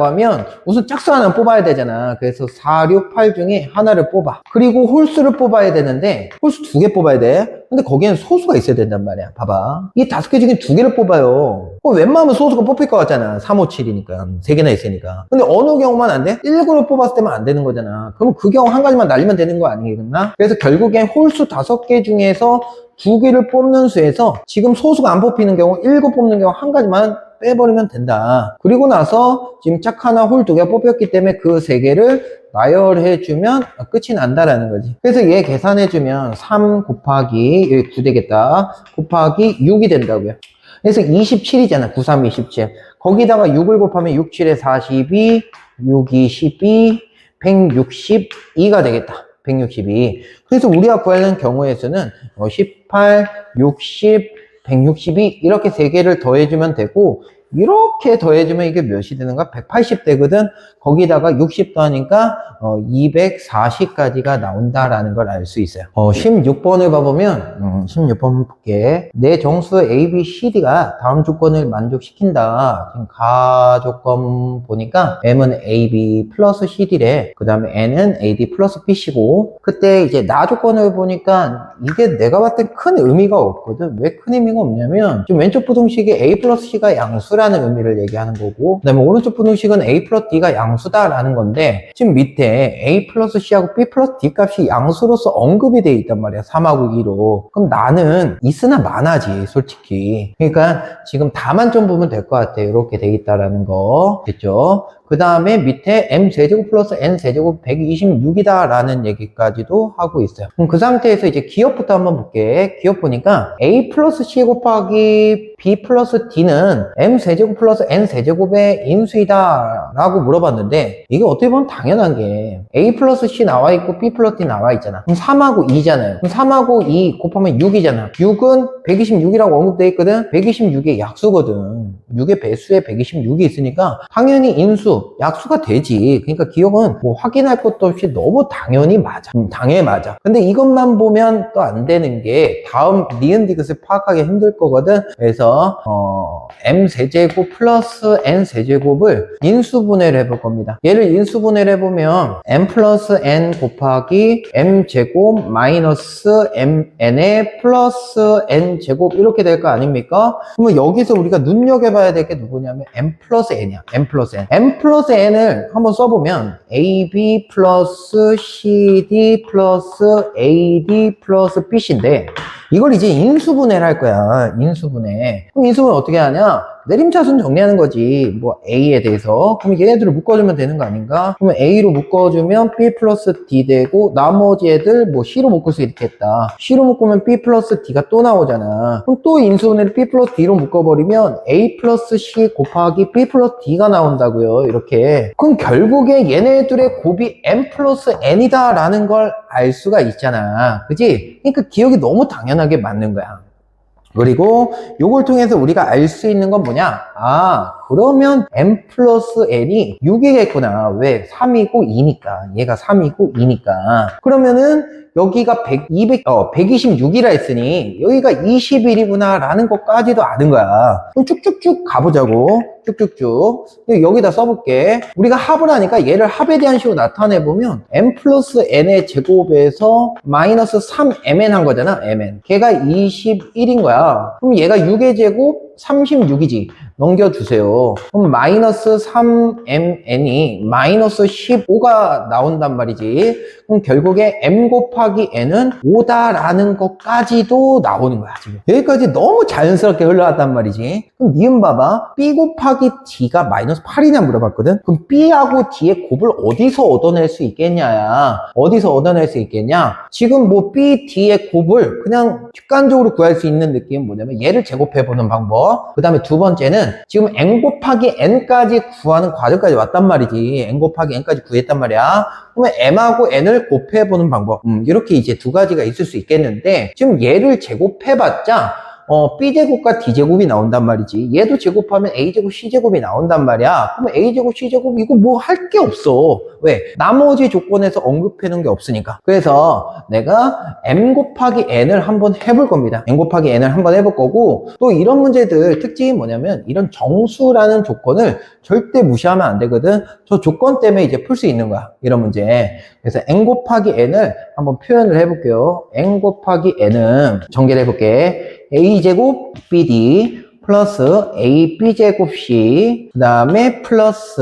하면 우선 짝수 하나 뽑아야 되잖아. 그래서 4, 6, 8 중에 하나를 뽑아. 그리고 홀수를 뽑아야 되는데 홀수 2개 뽑아야 돼. 근데 거기에는 소수가 있어야 된단 말이야. 봐봐. 이 5개 중에 2개를 뽑아요. 웬만하면 소수가 뽑힐 것 같잖아. 3, 5, 7이니까. 3개나 있으니까. 근데 어느 경우만 안 돼? 1구를 뽑았을 때만 안 되는 거잖아. 그럼 그 경우 한 가지만 날리면 되는 거 아니겠나? 그래서 결국엔 홀수 5개 중에서 2개를 뽑는 수에서 지금 소수가 안 뽑히는 경우 1구 뽑는 경우 한 가지만 빼버리면 된다. 그리고 나서 지금 짝 하나 홀 2개가 뽑혔기 때문에 그 3개를 나열해주면 끝이 난다라는 거지. 그래서 얘 계산해주면 3 곱하기 여기 9 되겠다. 곱하기 6이 된다고요. 그래서 27이잖아. 9, 3, 27. 거기다가 6을 곱하면 6, 7에 42, 6, 2, 12, 162가 되겠다. 162. 그래서 우리가 구하는 경우에서는 18, 60, 162 이렇게 3개를 더해주면 되고 이렇게 더해주면 이게 몇이 되는가? 180 되거든. 거기다가 60 더하니까 240까지가 나온다라는 걸 알 수 있어요. 16번을 봐보면 16번 볼게. 내 정수 A, B, C, D가 다음 조건을 만족시킨다. 지금 가조건 보니까 M은 A, B 플러스 C, D래. 그 다음에 N은 A, D 플러스 B, C고, 그때 이제 나 조건을 보니까 이게 내가 봤을 때 큰 의미가 없거든. 왜 큰 의미가 없냐면 지금 왼쪽 부등식이 A 플러스 C가 양수라는 의미를 얘기하는 거고, 그 다음에 오른쪽 부등식은 A 플러스 D가 양수다라는 건데, 지금 밑에 A 플러스 C하고 B 플러스 D 값이 양수로서 언급이 돼 있단 말이야. 3하고 2로. 그럼 나는 있으나 마나지, 솔직히. 그러니까 지금 다만 좀 보면 될 것 같아. 이렇게 돼 있다라는 거. 됐죠? 그 다음에 밑에 m제곱 플러스 n제곱 126이다 라는 얘기까지도 하고 있어요. 그럼 그 상태에서 이제 기억부터 한번 볼게. 기억 보니까 a 플러스 c 곱하기 b 플러스 d는 m제곱 플러스 n제곱의 인수이다 라고 물어봤는데, 이게 어떻게 보면 당연한 게 a 플러스 c 나와 있고 b 플러스 d 나와 있잖아. 그럼 3하고 2잖아요. 그럼 3하고 2 곱하면 6이잖아. 6은 126이라고 언급되어 있거든. 126의 약수거든. 6의 배수에 126이 있으니까 당연히 인수, 약수가 되지. 그러니까 기억은 뭐 확인할 것도 없이 너무 당연히 맞아. 당연히 맞아. 근데 이것만 보면 또 안 되는 게 다음 니은 디귿을 파악하기 힘들 거거든. 그래서 m세제곱 플러스 n세제곱을 인수분해를 해볼 겁니다. 얘를 인수분해를 해보면 m 플러스 n 곱하기 m제곱 마이너스 mn의 플러스 n제곱 이렇게 될 거 아닙니까? 그러면 여기서 우리가 눈여겨봐야 될 게 누구냐면 m 플러스 n이야. m 플러스 n. m 플러스 n을 한번 써보면 AB 플러스 CD 플러스 AD 플러스 BC인데, 이걸 이제 인수분해를 할 거야. 인수분해. 그럼 인수분해 어떻게 하냐? 내림차순 정리하는 거지. 뭐 A에 대해서. 그럼 얘네들을 묶어주면 되는 거 아닌가? 그러면 A로 묶어주면 B 플러스 D 되고, 나머지 애들 뭐 C로 묶을 수 있겠다. C로 묶으면 B 플러스 D가 또 나오잖아. 그럼 또 인수분해를 B 플러스 D로 묶어버리면 A 플러스 C 곱하기 B 플러스 D가 나온다고요. 이렇게. 그럼 결국에 얘네들의 곱이 M 플러스 N이다 라는 걸 알 수가 있잖아. 그지? 그러니까 기억이 너무 당연하게 맞는 거야. 그리고 요걸 통해서 우리가 알 수 있는 건 뭐냐? 그러면 m 플러스 n이 6이겠구나. 왜? 3이고 2니까. 얘가 3이고 2니까. 그러면은 여기가 126이라 했으니 여기가 21이구나 라는 것까지도 아는 거야. 그럼 쭉쭉쭉 가보자고. 쭉쭉쭉. 여기다 써볼게. 우리가 합을 하니까 얘를 합에 대한 식으로 나타내보면 m 플러스 n의 제곱에서 마이너스 3mn 한 거잖아. mn. 걔가 21인 거야. 그럼 얘가 6의 제곱 36이지. 넘겨주세요. 그럼 마이너스 3mn이 마이너스 15가 나온단 말이지. 그럼 결국에 m 곱하기 n은 5다라는 것까지도 나오는 거야, 지금. 여기까지 너무 자연스럽게 흘러갔단 말이지. 그럼 니은 봐봐. b 곱하기 d가 마이너스 8이냐 물어봤거든. 그럼 b하고 d의 곱을 어디서 얻어낼 수 있겠냐야. 어디서 얻어낼 수 있겠냐? 지금 뭐 b, d의 곱을 그냥 직관적으로 구할 수 있는 느낌은 뭐냐면 얘를 제곱해보는 방법. 그 다음에 두 번째는 지금 n 곱하기 n까지 구하는 과정까지 왔단 말이지. n 곱하기 n까지 구했단 말이야. 그러면 m하고 n을 곱해보는 방법. 이렇게 이제 두 가지가 있을 수 있겠는데, 지금 얘를 제곱해봤자 B제곱과 D제곱이 나온단 말이지. 얘도 제곱하면 A제곱, C제곱이 나온단 말이야. 그러면 A제곱, C제곱 이거 뭐 할 게 없어. 왜? 나머지 조건에서 언급해놓은 게 없으니까. 그래서 내가 M 곱하기 N을 한번 해볼 겁니다. M 곱하기 N을 한번 해볼 거고, 또 이런 문제들 특징이 뭐냐면 이런 정수라는 조건을 절대 무시하면 안 되거든. 저 조건 때문에 이제 풀 수 있는 거야. 이런 문제. 그래서 N 곱하기 N을 한번 표현을 해볼게요. N 곱하기 N은 전개를 해볼게. A제곱 BD 플러스 AB제곱 C 그 다음에 플러스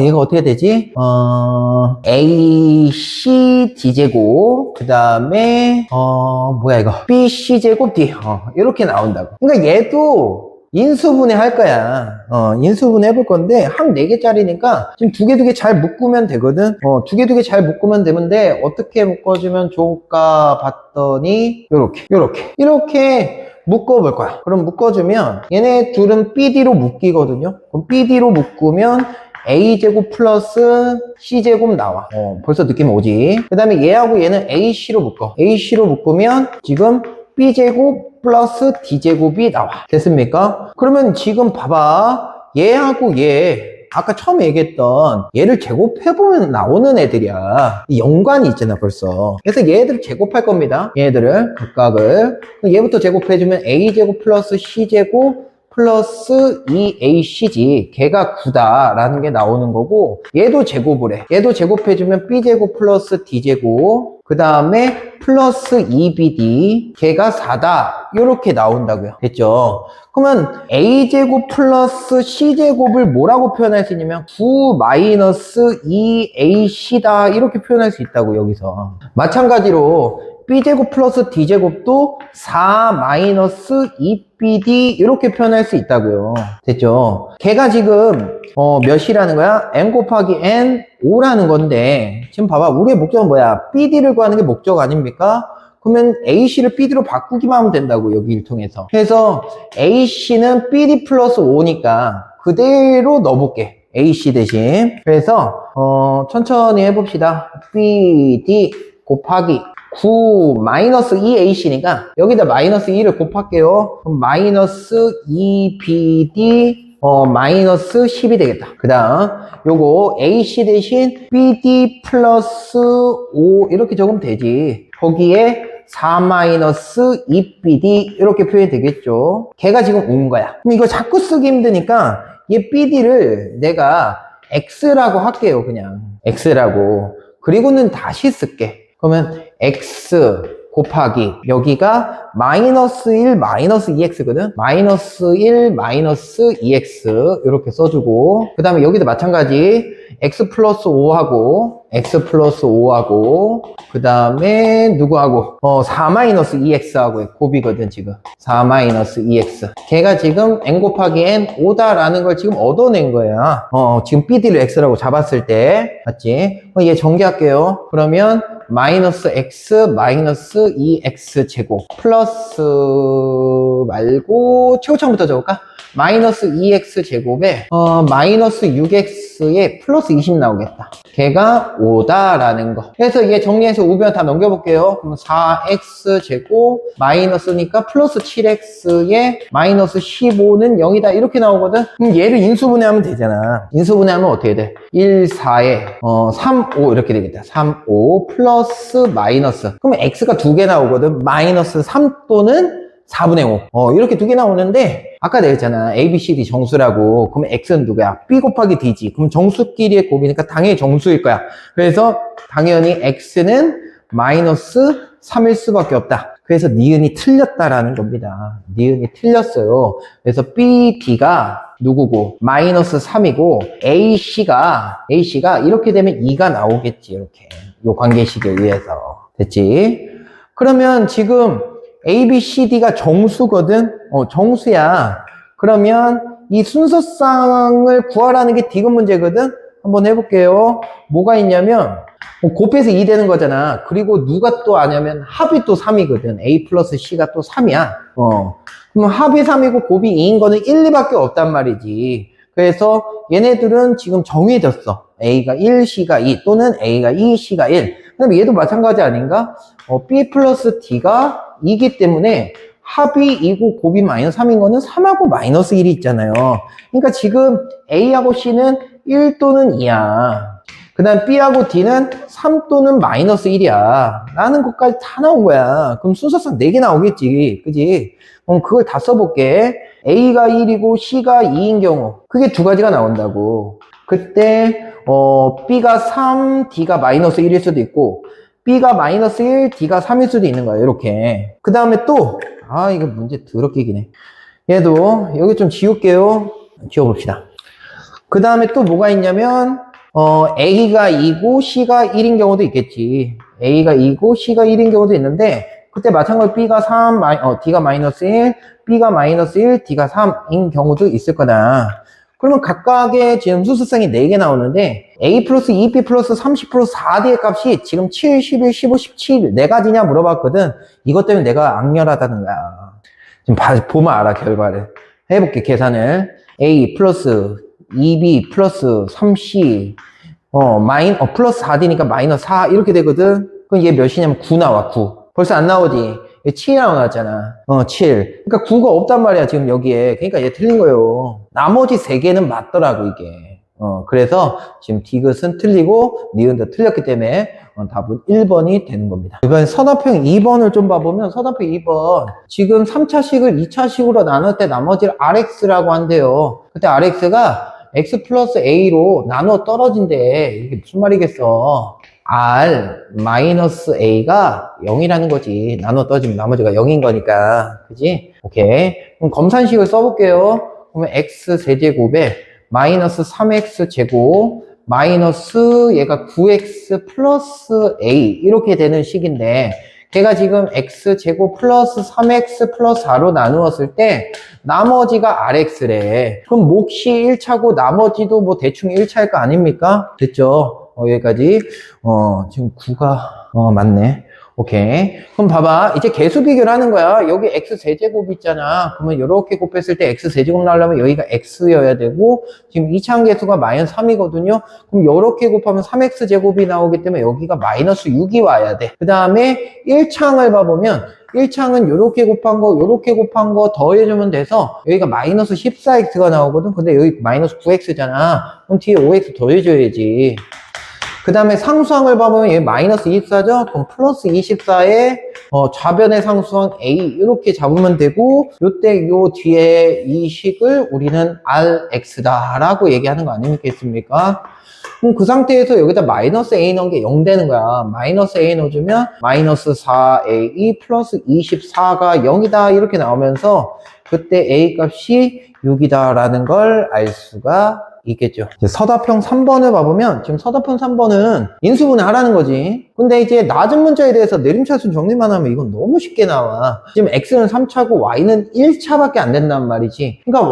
얘가 어떻게 되지? ACD제곱 그 다음에 뭐야 이거 BC제곱 D 이렇게 나온다고. 그러니까 얘도 인수분해 할 거야. 인수분해 해볼 건데, 한 4개짜리니까, 지금 두 개 잘 묶으면 되거든? 두 개 잘 묶으면 되는데, 어떻게 묶어주면 좋을까 봤더니, 이렇게 묶어볼 거야. 그럼 묶어주면, 얘네 둘은 BD로 묶이거든요? 그럼 BD로 묶으면, A제곱 플러스 C제곱 나와. 벌써 느낌 오지? 그 다음에 얘하고 얘는 AC로 묶어. AC로 묶으면, 지금 B제곱 플러스 D제곱이 나와. 됐습니까? 그러면 지금 봐봐. 얘하고 얘, 아까 처음에 얘기했던 얘를 제곱해보면 나오는 애들이야. 이 연관이 있잖아, 벌써. 그래서 얘들을 제곱할 겁니다. 얘들을, 각각을. 얘부터 제곱해주면 A제곱 플러스 C제곱 플러스 2AC지. 걔가 9다라는 게 나오는 거고, 얘도 제곱을 해. 얘도 제곱해주면 B제곱 플러스 D제곱, 그 다음에 플러스 2BD, 걔가 4다. 요렇게 나온다고요. 됐죠? 그러면 A제곱 플러스 C제곱을 뭐라고 표현할 수 있냐면 9 마이너스 2AC다. 이렇게 표현할 수 있다고, 여기서. 마찬가지로 B제곱 플러스 D제곱도 4 마이너스 2BD 이렇게 표현할 수 있다고요. 됐죠? 걔가 지금 몇이라는 거야? n 곱하기 n 5라는 건데, 지금 봐봐. 우리의 목적은 뭐야? BD를 구하는 게 목적 아닙니까? 그러면 AC를 BD로 바꾸기만 하면 된다고, 여기를 통해서. 그래서 AC는 BD 플러스 5니까 그대로 넣어볼게. AC 대신. 그래서 천천히 해봅시다. BD 곱하기 9 마이너스 2AC니까 여기다 마이너스 2를 곱할게요. 그럼 마이너스 2BD 마이너스 10이 되겠다. 그 다음 요거 AC 대신 BD 플러스 5 이렇게 적으면 되지. 거기에 4 마이너스 2BD 이렇게 표현이 되겠죠. 걔가 지금 온 거야. 그럼 이거 자꾸 쓰기 힘드니까 얘 BD를 내가 X라고 할게요. 그냥 X라고. 그리고는 다시 쓸게. 그러면 X 곱하기 여기가 마이너스 1 마이너스 2X거든. 마이너스 1 마이너스 2X 이렇게 써주고, 그 다음에 여기도 마찬가지 X 플러스 5하고 X 플러스 5하고 그 다음에 누구하고 4 마이너스 2X하고 곱이거든. 지금 4 마이너스 2X 걔가 지금 n 곱하기 n 5다라는 걸 지금 얻어낸 거야. 지금 BD를 X라고 잡았을 때 맞지? 얘 전개할게요. 그러면 마이너스 X 마이너스 2X 제곱 플러스 말고 최고점부터 적을까? 마이너스 2X 제곱에 마이너스 6X에 플러스 20 나오겠다. 걔가 5다라는 거. 그래서 얘 정리해서 우변 다 넘겨볼게요. 그럼 4X 제곱 마이너스니까 플러스 7X에 마이너스 15는 0이다. 이렇게 나오거든. 그럼 얘를 인수분해하면 되잖아. 인수분해하면 어떻게 돼? 1, 4에 3, 5 이렇게 되겠다. 3, 5 플러스 마이너스. 그럼 X가 두 개 나오거든. 마이너스 3 또는 4분의 5. 이렇게 두 개 나오는데, 아까 내가 했잖아. A, B, C, D 정수라고. 그럼 X는 누구야? B 곱하기 D지. 그럼 정수끼리의 곱이니까 당연히 정수일 거야. 그래서 당연히 X는 마이너스 3일 수밖에 없다. 그래서 니은이 틀렸다라는 겁니다. 니은이 틀렸어요. 그래서 B, D가 누구고? 마이너스 3이고, AC가 이렇게 되면 2가 나오겠지. 이렇게. 요 관계식에 의해서. 됐지? 그러면 지금 A, B, C, D가 정수거든? 정수야. 그러면 이 순서쌍을 구하라는 게 디귿 문제거든? 한번 해볼게요. 뭐가 있냐면, 곱해서 2 되는 거잖아. 그리고 누가 또 아냐면 합이 또 3이거든. A 플러스 C가 또 3이야. 그럼 합이 3이고 곱이 2인 거는 1, 2밖에 없단 말이지. 그래서 얘네들은 지금 정해졌어. A가 1, C가 2 또는 A가 2, C가 1. 그다음에 얘도 마찬가지 아닌가? B 플러스 D가 2기 때문에 합이 2고 곱이 마이너스 3인 거는 3하고 마이너스 1이 있잖아요. 그러니까 지금 A하고 C는 1 또는 2야. 그 다음 B하고 D는 3 또는 마이너스 1이야. 라는 것까지 다 나온 거야. 그럼 순서상 4개 나오겠지. 그지? 그럼 그걸 다 써볼게. A가 1이고 C가 2인 경우. 그게 두 가지가 나온다고. 그때 B가 3, D가 마이너스 1일 수도 있고, B가 마이너스 1, D가 3일 수도 있는 거야. 이렇게. 그 다음에 또, 이거 문제 더럽게 기네. 얘도 여기 좀 지울게요. 지워봅시다. 그 다음에 또 뭐가 있냐면 A가 2고 C가 1인 경우도 있겠지. A가 2고 C가 1인 경우도 있는데, 그때 마찬가지로 B가 3, D가 마이너스 1, B가 마이너스 1, D가 3인 경우도 있을 거다. 그러면 각각의 지금 수수성이 4개 나오는데, A 플러스 2B 플러스 30 플러스 4D의 값이 지금 7, 11, 15, 17 4가지냐 물어봤거든. 이것 때문에 내가 악렬하다는 거야. 지금 보면 알아, 결과를. 해볼게, 계산을. A 플러스 2B 플러스 3C 플러스 4D니까 마이너스 4 이렇게 되거든. 그럼 얘 몇이냐면 9 나와. 9 벌써 안 나오지. 7이라고 나왔잖아. 7. 그러니까 9가 없단 말이야, 지금 여기에. 그러니까 얘 틀린 거예요. 나머지 3개는 맞더라고, 이게. 그래서 지금 디귿은 틀리고 니은도 틀렸기 때문에 답은 1번이 되는 겁니다. 이번엔 서답형 2번을 좀 봐보면 서답형 2번 지금 3차식을 2차식으로 나눌 때 나머지를 RX라고 한대요. 그때 RX가 X 플러스 A로 나눠 떨어진대. 이게 무슨 말이겠어? R 마이너스 A가 0이라는 거지. 나눠 떨어지면 나머지가 0인 거니까. 그지? 오케이. 그럼 검산식을 써볼게요. 그러면 X 세제곱에 마이너스 3X 제곱 마이너스 얘가 9X 플러스 A 이렇게 되는 식인데 걔가 지금 X 제곱 플러스 3X 플러스 4로 나누었을 때 나머지가 RX래. 그럼 몫이 1차고 나머지도 뭐 대충 1차일 거 아닙니까? 됐죠? 여기까지. 지금 9가 맞네. 오케이. 그럼 봐봐. 이제 개수 비교를 하는 거야. 여기 X세제곱 있잖아. 그러면 이렇게 곱했을 때 X세제곱 나오려면 여기가 X여야 되고, 지금 2차항 개수가 마이너스 3이거든요. 그럼 이렇게 곱하면 3X제곱이 나오기 때문에 여기가 마이너스 6이 와야 돼. 그 다음에 1차항을 봐보면, 1차항은 요렇게 곱한 거 더해주면 돼서 여기가 마이너스 14X가 나오거든. 근데 여기 마이너스 9X잖아. 그럼 뒤에 5X 더해줘야지. 그 다음에 상수항을 봐보면 얘 마이너스 24죠? 그럼 플러스 24에 좌변의 상수항 A 이렇게 잡으면 되고 요때 요 뒤에 이 식을 우리는 RX다 라고 얘기하는 거 아니겠습니까? 그럼 그 상태에서 여기다 마이너스 A 넣은 게 0 되는 거야. 마이너스 A 넣어주면 마이너스 4A 플러스 24가 0이다 이렇게 나오면서 그때 A 값이 6이다 라는 걸 알 수가 있겠죠. 이제 서답형 3번을 봐보면 지금 서답형 3번은 인수분해 하라는 거지. 근데 이제 낮은 문자에 대해서 내림차순 정리만 하면 이건 너무 쉽게 나와. 지금 X는 3차고 Y는 1차밖에 안 된단 말이지. 그러니까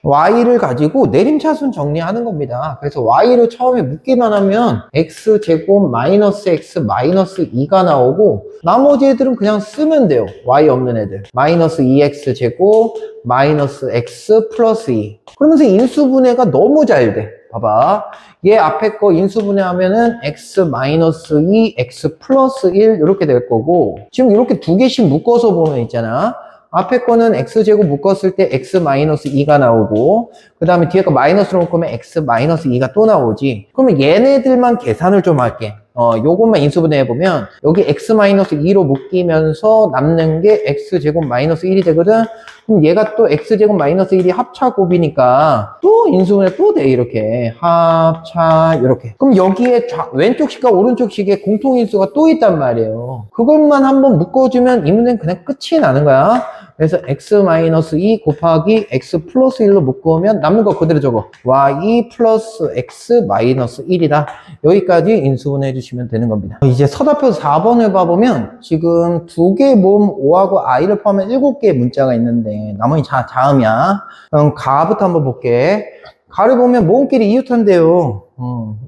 Y를 가지고 내림차순 정리하는 겁니다. 그래서 Y를 처음에 묶기만 하면 X제곱 마이너스 X 마이너스 2가 나오고 나머지 애들은 그냥 쓰면 돼요. Y 없는 애들. 마이너스 2X제곱 마이너스 X 플러스 2. 그러면서 인수분해가 너무 잘 돼. 봐봐. 얘 앞에 거 인수분해하면은 X 마이너스 2, X 플러스 1 이렇게 될 거고 지금 이렇게 두 개씩 묶어서 보면 있잖아. 앞에 거는 X제곱 묶었을 때 X 마이너스 2가 나오고 그 다음에 뒤에 거 마이너스로 묶으면 X 마이너스 2가 또 나오지. 그러면 얘네들만 계산을 좀 할게. 요것만 인수분해 해보면 여기 X 마이너스 2로 묶이면서 남는 게 X제곱 마이너스 1이 되거든. 그럼 얘가 또 X제곱 마이너스 1이 합차곱이니까 또 인수분해 또 돼. 이렇게 합차 이렇게. 그럼 여기에 왼쪽 식과 오른쪽 식에 공통인수가 또 있단 말이에요. 그것만 한번 묶어주면 이 문제는 그냥 끝이 나는 거야. 그래서 X-2 곱하기 X 플러스 1로 묶으면 남는 거 그대로 적어. Y 플러스 X 마이너스 1이다. 여기까지 인수분해 해주시면 되는 겁니다. 이제 서답표 4번을 봐보면 지금 두 개 모음 5하고 I를 포함한 7개의 문자가 있는데 나머지 자음이야. 그럼 가부터 한번 볼게. 가를 보면 모음끼리 이웃한대요.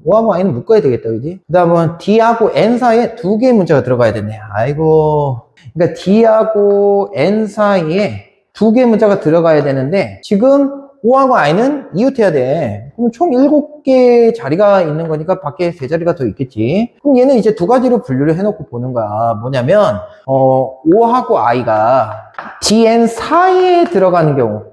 5하고 I는 묶어야 되겠다, 그지? 그 다음은 D하고 N 사이에 두 개의 문자가 들어가야 되네. 아이고. 그러니까 D하고 N 사이에 두 개의 문자가 들어가야 되는데 지금 O하고 I는 이웃해야 돼. 그럼 총 7개 자리가 있는 거니까 밖에 3자리가 더 있겠지. 그럼 얘는 이제 두 가지로 분류를 해놓고 보는 거야. 뭐냐면 O하고 I가 DN 사이에 들어가는 경우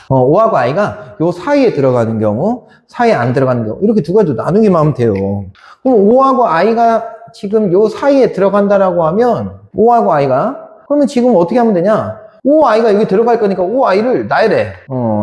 O하고 I가 요 사이에 들어가는 경우 사이에 안 들어가는 경우 이렇게 두 가지로 나누기만 하면 돼요. 그럼 O하고 I가 지금 요 사이에 들어간다라고 하면 O하고 I가 그러면 지금 어떻게 하면 되냐? OI가 여기 들어갈 거니까 OI를 나열해.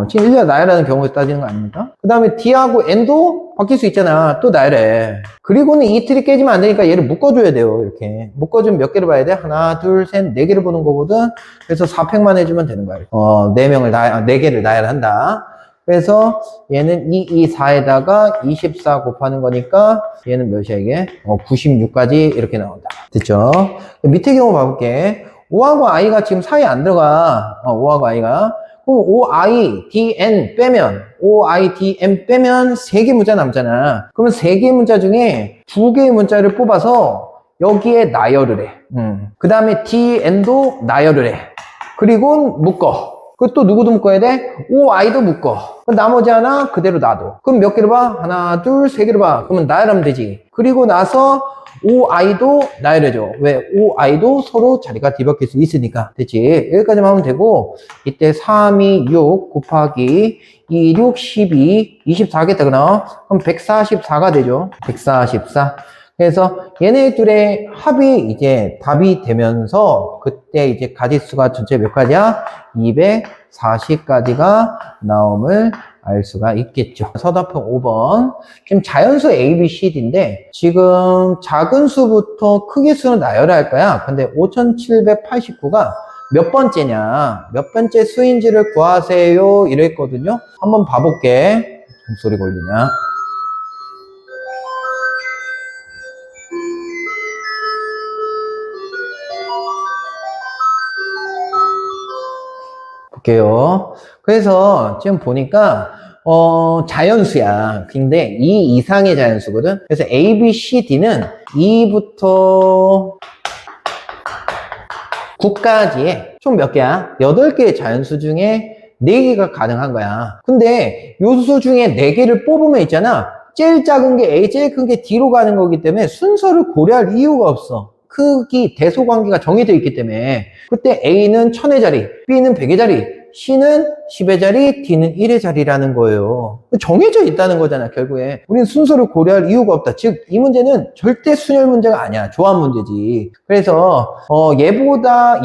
지금 1년 나열하는 경우에 따지는 거 아닙니까? 그 다음에 D하고 N도 바뀔 수 있잖아. 또 나열해. 그리고는 이 틀이 깨지면 안 되니까 얘를 묶어줘야 돼요. 이렇게. 묶어주면 몇 개를 봐야 돼? 하나, 둘, 셋, 네 개를 보는 거거든. 그래서 4팩만 해주면 되는 거야. 4개를 나열한다. 그래서 얘는 2, 2, 4에다가 24 곱하는 거니까 얘는 몇이야 이게? 96까지 이렇게 나온다. 됐죠? 밑에 경우 봐볼게. O하고 I가 지금 사이에 안 들어가. O하고 I가. 그럼 OI, DN 빼면, OI, DN 빼면 3개 문자 남잖아. 그러면 3개의 문자 중에 2개의 문자를 뽑아서 여기에 나열을 해. 그 다음에 DN도 나열을 해. 그리고 묶어. 그 또 누구도 묶어야 돼? OI도 묶어. 그럼 나머지 하나 그대로 놔둬. 그럼 몇 개로 봐? 하나, 둘, 세 개로 봐. 그러면 나열하면 되지. 그리고 나서 OI도 나열해줘. 왜? OI도 서로 자리가 뒤바뀔 수 있으니까. 됐지? 여기까지만 하면 되고, 이때 3, 2, 6 곱하기 2, 6, 12, 24겠다, 그럼 144가 되죠. 144. 그래서 얘네 둘의 합이 이제 답이 되면서, 그때 이제 가지수가 전체 몇 가지야? 240가지가 나옴을 알 수가 있겠죠. 서답형 5번. 지금 자연수 A, B, C, D인데 지금 작은 수부터 크기 수는 나열할 거야. 근데 5789가 몇 번째냐, 몇 번째 수인지를 구하세요 이랬거든요. 한번 봐볼게. 종소리 걸리냐. 볼게요. 그래서 지금 보니까 자연수야. 근데 2 이상의 자연수거든. 그래서 A, B, C, D는 2부터 9까지의 총 몇 개야? 8개의 자연수 중에 4개가 가능한 거야. 근데 요수 중에 4개를 뽑으면 있잖아. 제일 작은 게 A, 제일 큰 게 D로 가는 거기 때문에 순서를 고려할 이유가 없어. 크기, 대소관계가 정해져 있기 때문에 그때 A는 1000의 자리, B는 100의 자리, C는 10의 자리, D는 1의 자리라는 거예요. 정해져 있다는 거잖아, 결국에. 우리는 순서를 고려할 이유가 없다. 즉, 이 문제는 절대 순열 문제가 아니야. 조합 문제지. 그래서,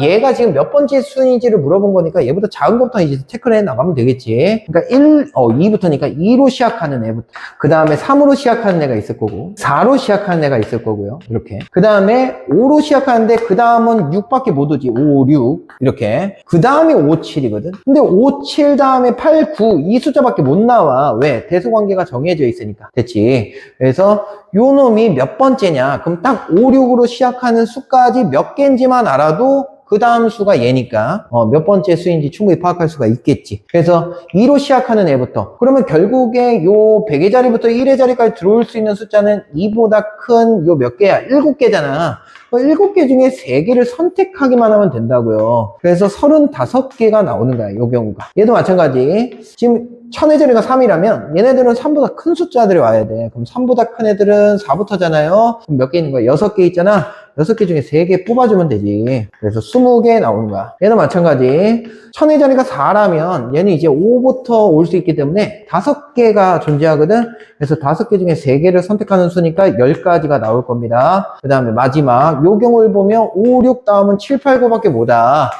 얘가 지금 몇 번째 순위인지를 물어본 거니까 얘보다 작은 것부터 이제 체크를 해 나가면 되겠지. 그러니까 2부터니까 2로 시작하는 애부터. 그 다음에 3으로 시작하는 애가 있을 거고, 4로 시작하는 애가 있을 거고요. 이렇게. 그 다음에 5로 시작하는데, 그 다음은 6밖에 못 오지. 5, 6. 이렇게. 그 다음이 5, 7이거든. 근데 5, 7 다음에 8, 9 이 숫자밖에 못 나와. 왜? 대소관계가 정해져 있으니까. 됐지? 그래서 요 놈이 몇 번째냐? 그럼 딱 5, 6으로 시작하는 수까지 몇 개인지만 알아도 그 다음 수가 얘니까 몇 번째 수인지 충분히 파악할 수가 있겠지. 그래서 2로 시작하는 애부터. 그러면 결국에 요 100의 자리부터 1의 자리까지 들어올 수 있는 숫자는 2보다 큰 요 몇 개야? 7개잖아. 7개 중에 3개를 선택하기만 하면 된다고요. 그래서 35개가 나오는 거야, 요 경우가. 얘도 마찬가지. 지금 1000의 자리가 3이라면 얘네들은 3보다 큰 숫자들이 와야 돼. 그럼 3보다 큰 애들은 4부터잖아요. 그럼 몇 개 있는 거야? 6개 있잖아. 6개 중에 3개 뽑아주면 되지. 그래서 20개 나오는 거야. 얘도 마찬가지. 1000의 자리가 4라면 얘는 이제 5부터 올 수 있기 때문에 5개가 존재하거든. 그래서 5개 중에 3개를 선택하는 수니까 10가지가 나올 겁니다. 그 다음에 마지막 요 경우를 보면 5, 6 다음은 7, 8, 9밖에 못 와.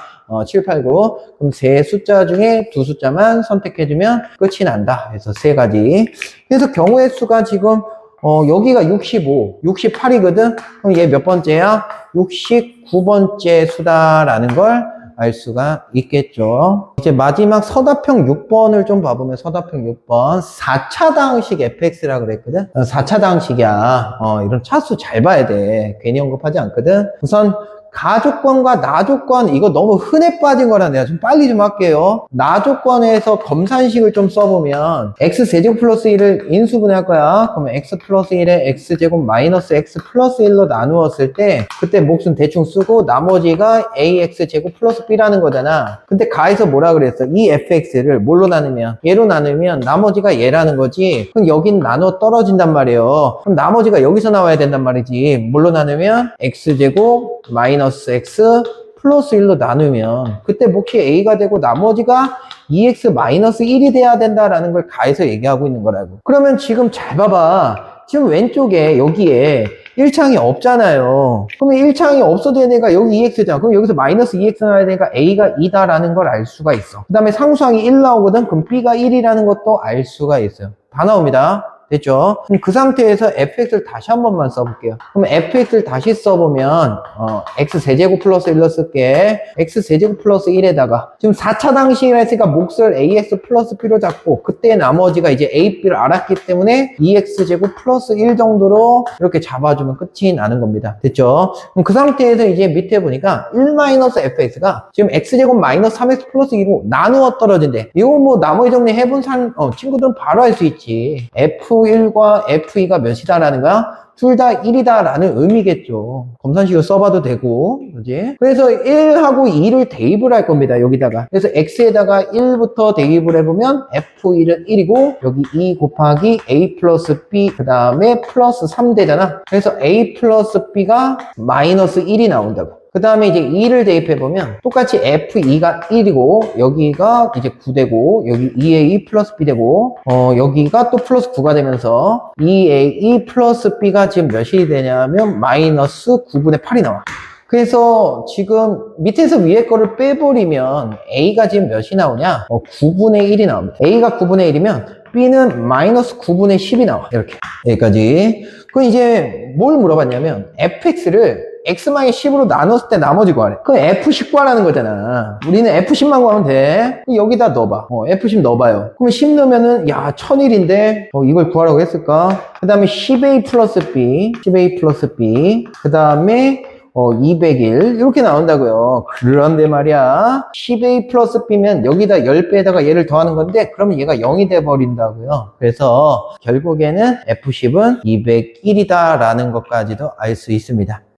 7, 8, 9. 그럼 세 숫자 중에 2숫자만 선택해주면 끝이 난다. 그래서 3가지. 그래서 경우의 수가 지금 여기가 65, 68이거든? 그럼 얘 몇 번째야? 69번째 수다라는 걸 알 수가 있겠죠. 이제 마지막 서답형 6번을 좀 봐보면 서답형 6번 4차당식 fx라고 그랬거든? 4차당식이야. 이런 차수 잘 봐야 돼. 괜히 언급하지 않거든? 우선 가조건과 나조건 이거 너무 흔해 빠진 거라 내가 좀 빨리 좀 할게요. 나조건에서 검산식을 좀 써보면 x제곱 플러스 1을 인수분해할 거야. 그러면 x 플러스 1에 x제곱 마이너스 x 플러스 1로 나누었을 때 그때 몫은 대충 쓰고 나머지가 ax제곱 플러스 b라는 거잖아. 근데 가에서 뭐라 그랬어? 이 fx를 뭘로 나누면? 얘로 나누면 나머지가 얘라는 거지. 그럼 여긴 나눠 떨어진단 말이에요. 그럼 나머지가 여기서 나와야 된단 말이지. 뭘로 나누면? x제곱 마이너스 x 플러스 1로 나누면 그때 몫이 a가 되고 나머지가 2x 마이너스 1이 돼야 된다라는 걸 가해서 얘기하고 있는 거라고. 그러면 지금 잘 봐봐. 지금 왼쪽에 여기에 1창이 없잖아요. 그러면 1창이 없어도 얘네가 여기 2x잖아. 그럼 여기서 마이너스 2x 나와야 되니까 a가 2다라는 걸 알 수가 있어. 그 다음에 상수항이 1 나오거든. 그럼 b가 1이라는 것도 알 수가 있어요. 다 나옵니다. 됐죠? 그럼 그 상태에서 fx를 다시 한 번만 써볼게요. 그럼 fx를 다시 써보면 x세제곱 플러스 1로 쓸게. x세제곱 플러스 1에다가 지금 4차당식이라 했으니까 몫을 ax 플러스 b로 잡고 그때 나머지가 이제 a, b를 알았기 때문에 2x제곱 플러스 1 정도로 이렇게 잡아주면 끝이 나는 겁니다. 됐죠? 그럼 그 상태에서 이제 밑에 보니까 1-fx가 지금 x제곱 마이너스 3x 플러스 2로 나누어 떨어진대. 이거 뭐 나머지 정리 해본 친구들은 바로 알 수 있지. f F1과 F2가 몇이다라는 거야? 둘 다 1이다 라는 의미겠죠. 검산식으로 써봐도 되고, 그지? 그래서 1하고 2를 대입을 할 겁니다, 여기다가. 그래서 x에다가 1부터 대입을 해보면 f1은 1이고, 여기 2 곱하기 a 플러스 b, 그 다음에 플러스 3 되잖아. 그래서 a 플러스 b가 마이너스 1이 나온다고. 그 다음에 이제 2를 대입해보면 똑같이 F2가 1이고 여기가 이제 9되고 여기 2A 플러스 B 되고 여기가 또 플러스 9가 되면서 2A 플러스 B가 지금 몇이 되냐면 마이너스 9분의 8이 나와. 그래서 지금 밑에서 위에 거를 빼버리면 A가 지금 몇이 나오냐? 9분의 1이 나옵니다. A가 9분의 1이면 B는 마이너스 9분의 10이 나와. 이렇게. 여기까지. 그럼 이제 뭘 물어봤냐면 fx를 x-10으로 나눴을 때 나머지 구하래. 그럼 f10 구하라는 거잖아. 우리는 f10만 구하면 돼. 여기다 넣어봐. f10 넣어봐요. 그러면 10 넣으면은 야 1001인데 이걸 구하라고 했을까? 그 다음에 10a 플러스 b, 10a 플러스 b, 그 다음에 201 이렇게 나온다고요. 그런데 말이야 10a 플러스 b면 여기다 10배에다가 얘를 더하는 건데 그러면 얘가 0이 돼 버린다고요. 그래서 결국에는 F10은 201이다 라는 것까지도 알 수 있습니다.